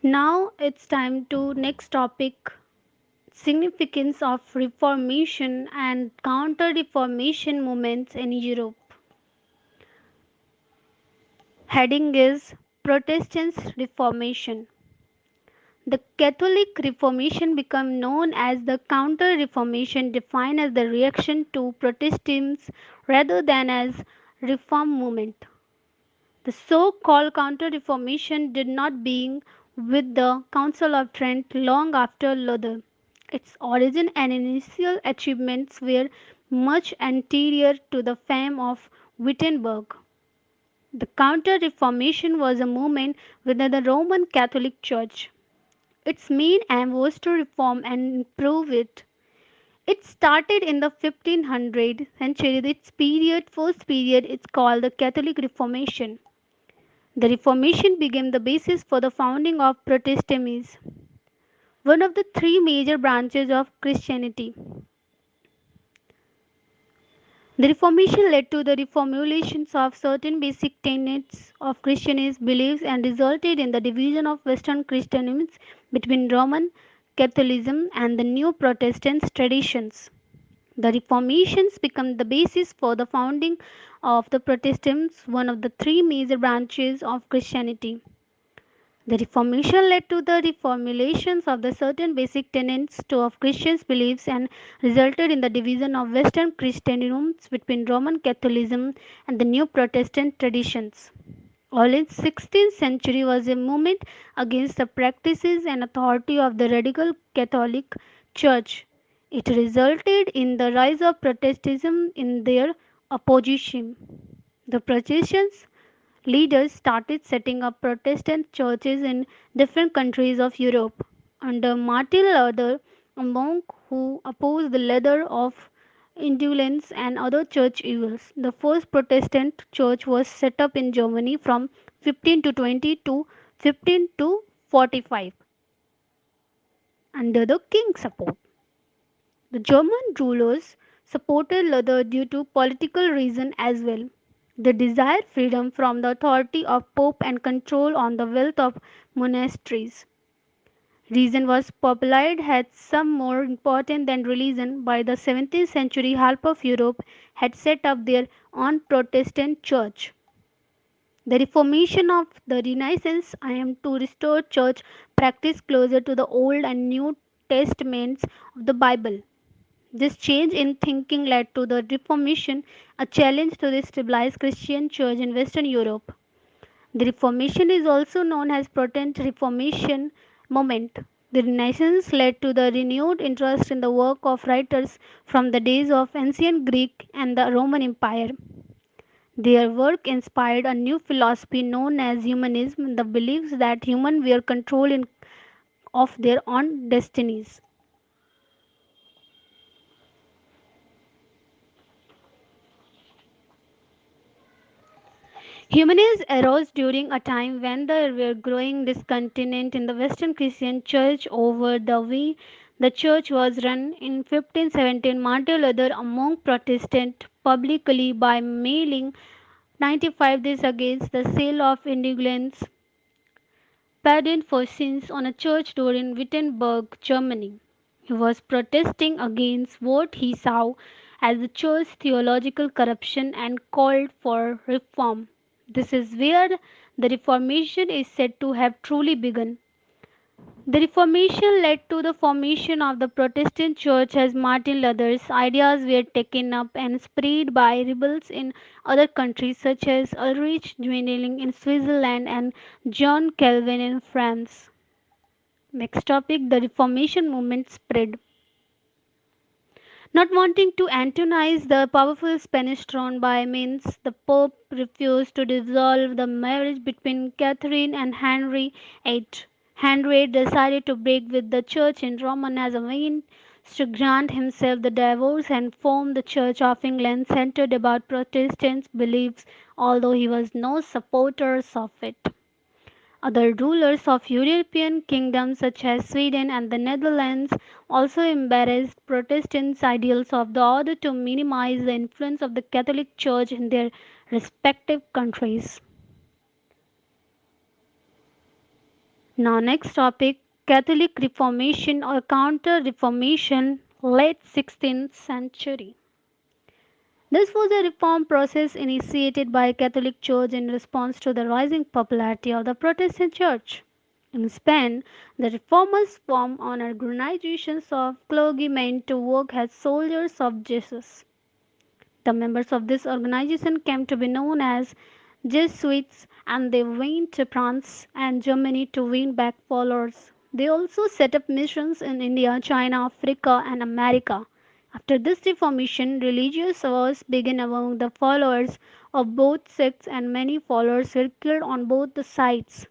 Now it's time to next topic, significance of Reformation and Counter-Reformation movements in Europe. Heading is Protestant Reformation. The Catholic Reformation became known as the Counter-Reformation, defined as the reaction to Protestantism rather than as reform movement. The so-called Counter-Reformation did not begin with the Council of Trent long after Luther. Its origin and initial achievements were much anterior to the fame of Wittenberg. The Counter-Reformation was a movement within the Roman Catholic Church. Its main aim was to reform and improve it. It started in the 1500 century. Its first period, is called the Catholic Reformation. The Reformation became the basis for the founding of Protestantism, one of the three major branches of Christianity. The Reformation led to the reformulations of certain basic tenets of Christianist beliefs and resulted in the division of Western Christianism between Roman Catholicism and the new Protestant traditions. The Reformations became the basis for the founding of the Protestants, one of the three major branches of Christianity. The Reformation led to the reformulations of the certain basic tenets of Christian beliefs and resulted in the division of Western Christianism between Roman Catholicism and the new Protestant traditions. Early 16th century was a movement against the practices and authority of the radical Catholic Church. It resulted in the rise of Protestantism in their opposition. The Protestants leaders started setting up Protestant churches in different countries of Europe. Under Martin Luther, a monk who opposed the leather of indulgence and other church evils, the first Protestant church was set up in Germany from 1520 to 1545 under the king's support. The German rulers supported Luther due to political reasons as well. They desired freedom from the authority of Pope and control on the wealth of monasteries. Reason was popularity had some more important than religion. By the 17th century, half of Europe had set up their own Protestant church. The Reformation of the Renaissance aimed to restore church practice closer to the Old and New Testaments of the Bible. This change in thinking led to the Reformation, a challenge to the stabilized Christian church in Western Europe. The Reformation is also known as Protestant Reformation movement. The Renaissance led to the renewed interest in the work of writers from the days of ancient Greek and the Roman Empire. Their work inspired a new philosophy known as humanism, the beliefs that humans were of their own destinies. Humanism arose during a time when there were growing discontent in the Western Christian Church over the way the church was run. In 1517, Martin Luther, among Protestants, publicly by mailing 95 days against the sale of indulgence pardoned for sins on a church door in Wittenberg, Germany. He was protesting against what he saw as the church's theological corruption and called for reform. This is where the Reformation is said to have truly begun. The Reformation led to the formation of the Protestant Church as Martin Luther's ideas were taken up and spread by rebels in other countries such as Ulrich Zwingli in Switzerland and John Calvin in France. Next topic, the Reformation movement spread. Not wanting to antagonize the powerful Spanish throne by means, the Pope refused to dissolve the marriage between Catherine and Henry VIII. Henry VIII decided to break with the Church in Rome as a means to grant himself the divorce and form the Church of England centered about Protestant beliefs, although he was no supporter of it. Other rulers of European kingdoms such as Sweden and the Netherlands also embraced Protestant ideals of the order to minimize the influence of the Catholic Church in their respective countries. Now, next topic, Catholic Reformation or Counter Reformation, late 16th century. This was a reform process initiated by Catholic Church in response to the rising popularity of the Protestant Church. In Spain, the reformers formed an organization of clergymen to work as soldiers of Jesus. The members of this organization came to be known as Jesuits and they went to France and Germany to win back followers. They also set up missions in India, China, Africa, and America. After this reformation, religious wars began among the followers of both sects, and many followers were killed on both the sides.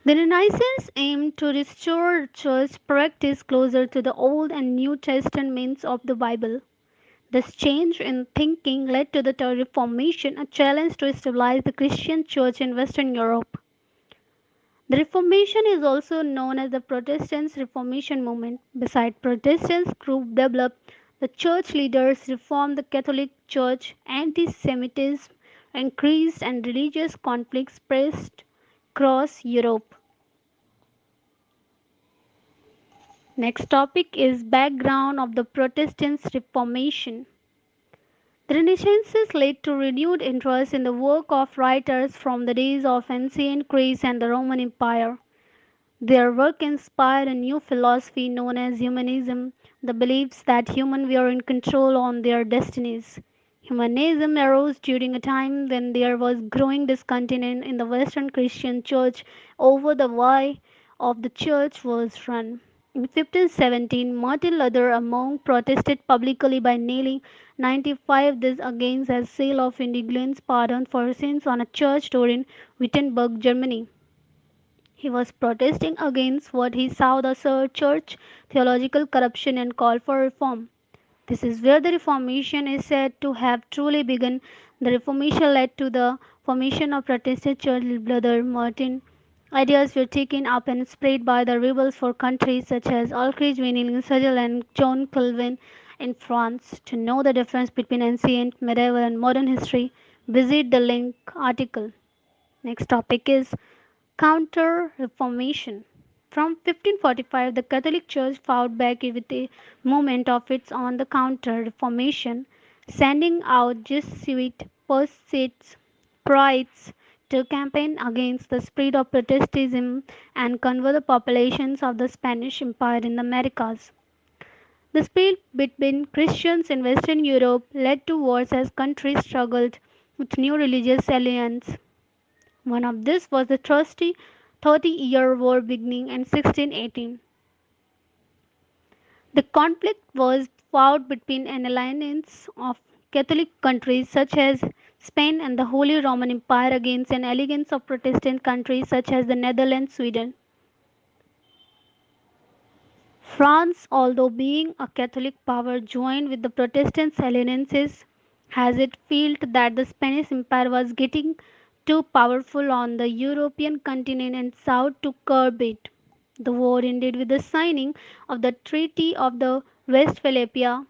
The Renaissance aimed to restore church practice closer to the Old and New Testaments of the Bible. This change in thinking led to the Reformation, a challenge to stabilize the Christian church in Western Europe. The Reformation is also known as the Protestant Reformation movement. Besides Protestants group developed, the church leaders reformed the Catholic Church, anti-Semitism increased and religious conflicts spread across Europe. Next topic is background of the Protestant Reformation. The Renaissance led to renewed interest in the work of writers from the days of ancient Greece and the Roman Empire. Their work inspired a new philosophy known as humanism, the beliefs that humans were in control on their destinies. Humanism arose during a time when there was growing discontent in the Western Christian Church over the way of the church was run. In 1517, Martin Luther, a monk, protested publicly by nailing 95 this against a sale of indulgence pardon for sins on a church door in Wittenberg, Germany. He was protesting against what he saw the church theological corruption and called for reform. This is where the Reformation is said to have truly begun. The Reformation led to the formation of Protestant Church. Brother Martin ideas were taken up and spread by the rebels for countries such as Ulrich Zwingli in Switzerland and John Calvin in France. To know the difference between ancient, medieval, and modern history, visit the link article. Next topic is Counter Reformation. From 1545, the Catholic Church fought back with a movement of its own, the Counter Reformation, sending out Jesuit pursuits, priests to campaign against the spread of Protestantism and convert the populations of the Spanish Empire in the Americas. The split between Christians in Western Europe led to wars as countries struggled with new religious alliances. One of these was the trusty 30-Year War beginning in 1618. The conflict was fought between an alliance of Catholic countries such as Spain and the Holy Roman Empire against an alliance of Protestant countries such as the Netherlands, Sweden. France, although being a Catholic power, joined with the Protestant alliances as it felt that the Spanish Empire was getting too powerful on the European continent and sought to curb it. The war ended with the signing of the Treaty of the Westphalia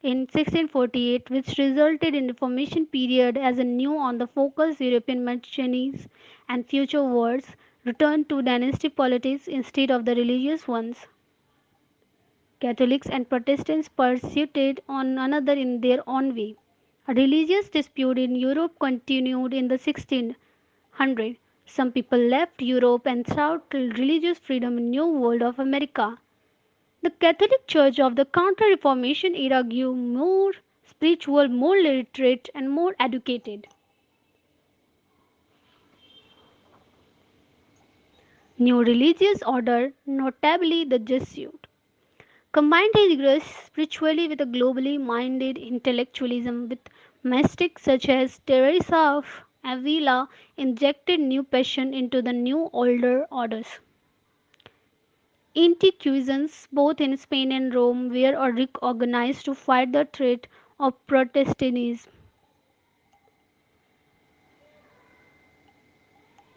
in 1648, which resulted in the Reformation period as a new on the focus European missionaries and future wars returned to dynasty politics instead of the religious ones. Catholics and Protestants pursued one another in their own way. A religious dispute in Europe continued in the 1600s. Some people left Europe and sought religious freedom in New World of America. The Catholic Church of the Counter-Reformation era grew more spiritual, more literate, and more educated. New religious order, notably the Jesuit, combined rigorous spiritually with a globally minded intellectualism with mystics such as Teresa of Avila injected new passion into the new older orders. Inquisitions both in Spain and Rome were organized to fight the threat of Protestantism.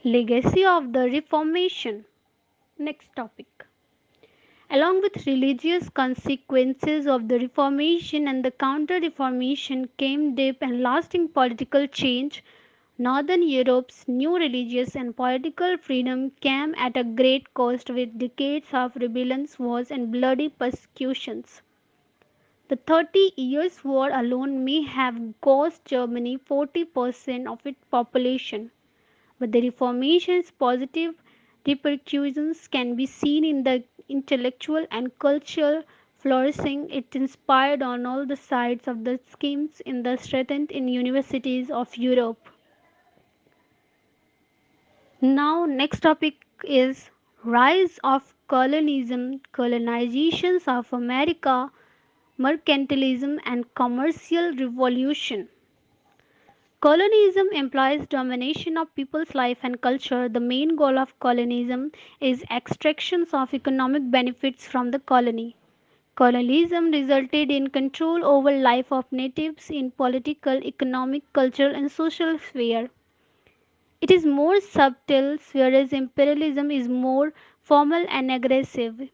Legacy of the Reformation. Next topic. Along with religious consequences of the Reformation and the Counter Reformation came deep and lasting political change. Northern Europe's new religious and political freedom came at a great cost with decades of rebellions, wars, and bloody persecutions. The 30 Years' War alone may have cost Germany 40% of its population, but the Reformation's positive repercussions can be seen in the intellectual and cultural flourishing it inspired on all the sides of the schemes in the strengthened in universities of Europe. Now, next topic is rise of colonialism, colonizations of America, mercantilism, and commercial revolution. Colonialism implies domination of people's life and culture. The main goal of colonialism is extractions of economic benefits from the colony. Colonialism resulted in control over life of natives in political, economic, cultural, and social sphere. It is more subtle, whereas imperialism is more formal and aggressive.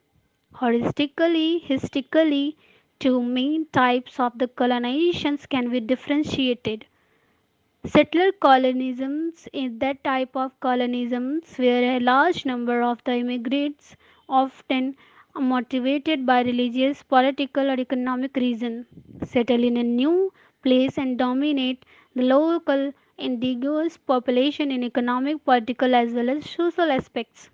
Historically, two main types of the colonizations can be differentiated. Settler colonialisms is that type of colonialisms where a large number of the immigrants, often motivated by religious, political, or economic reason, settle in a new place and dominate the local indigenous population in economic, political, as well as social aspects.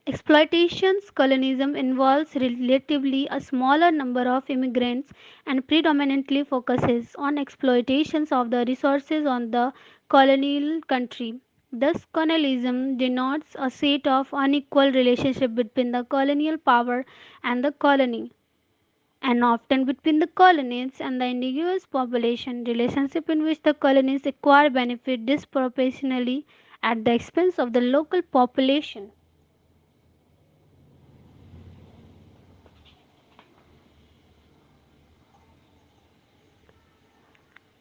Exploitations colonialism involves relatively a smaller number of immigrants and predominantly focuses on exploitations of the resources on the colonial country. Thus, colonialism denotes a set of unequal relationship between the colonial power and the colony, and often between the colonists and the indigenous population, relationship in which the colonists acquire benefit disproportionately at the expense of the local population.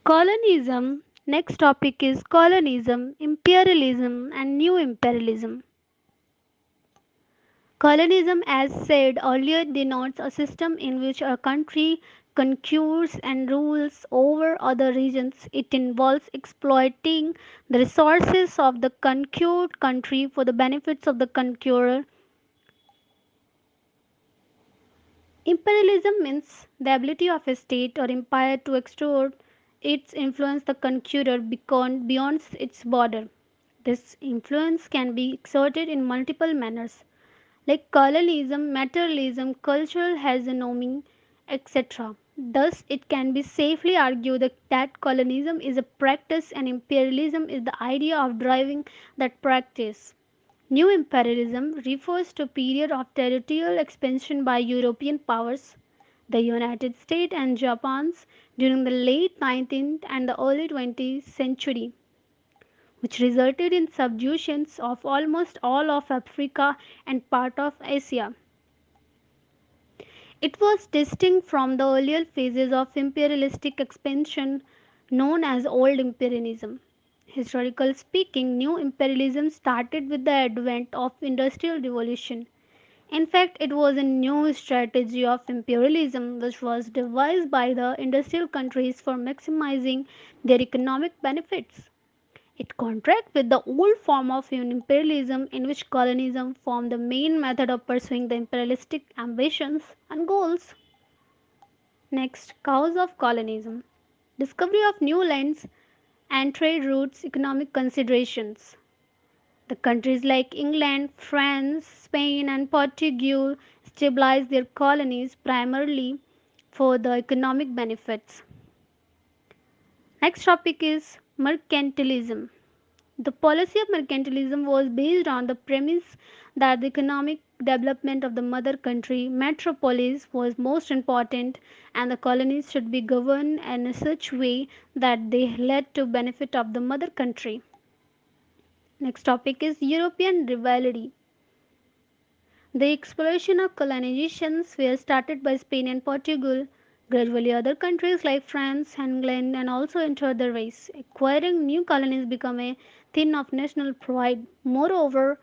Colonialism. Next topic is colonialism, imperialism, and new imperialism. Colonialism, as said earlier, denotes a system in which a country conquers and rules over other regions. It involves exploiting the resources of the conquered country for the benefits of the conqueror. Imperialism means the ability of a state or empire to extort its influence the conqueror beyond its border. This influence can be exerted in multiple manners, like colonialism, materialism, cultural hegemony, etc. Thus, it can be safely argued that colonialism is a practice and imperialism is the idea of driving that practice. New imperialism refers to a period of territorial expansion by European powers, the United States and Japan, during the late 19th and the early 20th century, which resulted in subjugations of almost all of Africa and part of Asia. It was distinct from the earlier phases of imperialistic expansion known as Old Imperialism. Historically speaking, new imperialism started with the advent of industrial revolution. In fact, it was a new strategy of imperialism which was devised by the industrial countries for maximizing their economic benefits. It contrasts with the old form of imperialism in which colonialism formed the main method of pursuing the imperialistic ambitions and goals. Next, cause of colonialism. Discovery of new lands and trade routes, economic considerations. The countries like England, France, Spain, and Portugal stabilized their colonies primarily for the economic benefits. Next topic is mercantilism. The policy of mercantilism was based on the premise that the economic development of the mother country, metropolis, was most important and the colonies should be governed in such way that they led to benefit of the mother country. Next topic is European rivalry. The exploration of colonizations were started by Spain and Portugal. Gradually, other countries like France, England, and also entered the race. Acquiring new colonies became a thing of national pride. Moreover,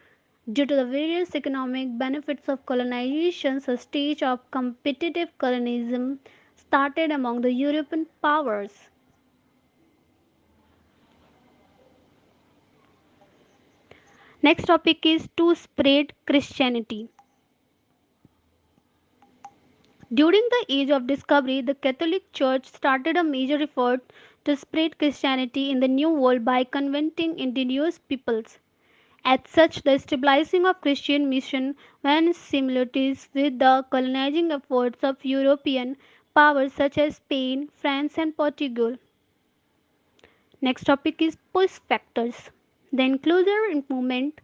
due to the various economic benefits of colonizations, a stage of competitive colonialism started among the European powers. Next topic is to spread Christianity. During the age of discovery, the Catholic Church started a major effort to spread Christianity in the New World by converting indigenous peoples. As such, the stabilizing of Christian mission ran similarities with the colonizing efforts of European powers such as Spain, France, and Portugal. Next topic is push factors. The inclusive movement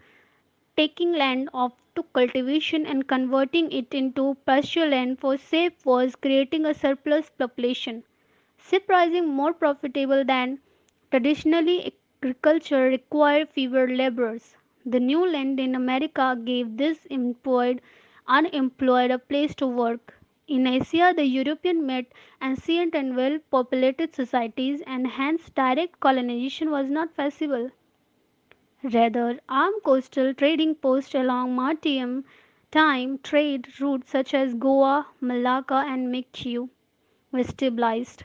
taking land off to cultivation and converting it into pasture land for safe was creating a surplus population. Surprising more profitable than traditionally agriculture required fewer laborers. The new land in America gave this unemployed a place to work. In Asia, the European met ancient and well populated societies, and hence direct colonization was not feasible. Rather, armed coastal trading posts along maritime trade routes such as Goa, Malacca, and Macau were stabilized.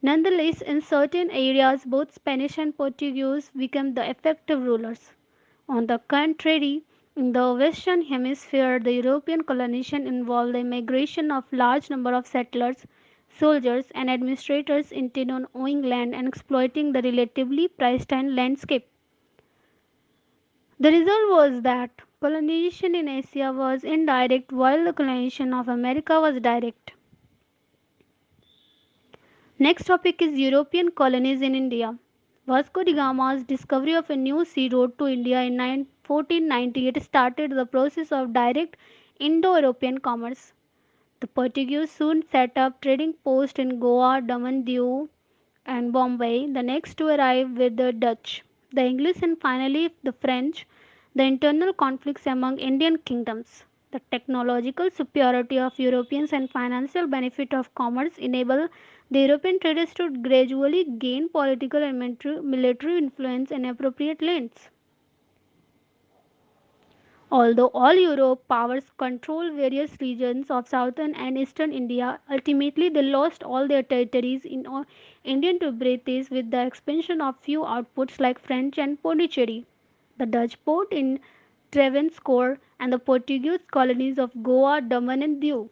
Nonetheless, in certain areas, both Spanish and Portuguese became the effective rulers. On the contrary, in the Western Hemisphere, the European colonization involved the migration of large number of settlers, soldiers, and administrators intent on owning land and exploiting the relatively pristine landscape. The result was that colonization in Asia was indirect while the colonization of America was direct. Next topic is European colonies in India. Vasco da Gama's discovery of a new sea road to India in 1498 started the process of direct Indo-European commerce. The Portuguese soon set up trading posts in Goa, Daman, Diu, and Bombay, the next to arrive with the Dutch, the English, and finally the French. The internal conflicts among Indian kingdoms, the technological superiority of Europeans, and financial benefit of commerce enable the European traders to gradually gain political and military influence in appropriate lands. Although all Europe powers control various regions of southern and eastern India, ultimately they lost all their territories in Indian territories with the expansion of few outposts like French and Pondicherry, the Dutch port in Travancore, and the Portuguese colonies of Goa, Daman, and Diu.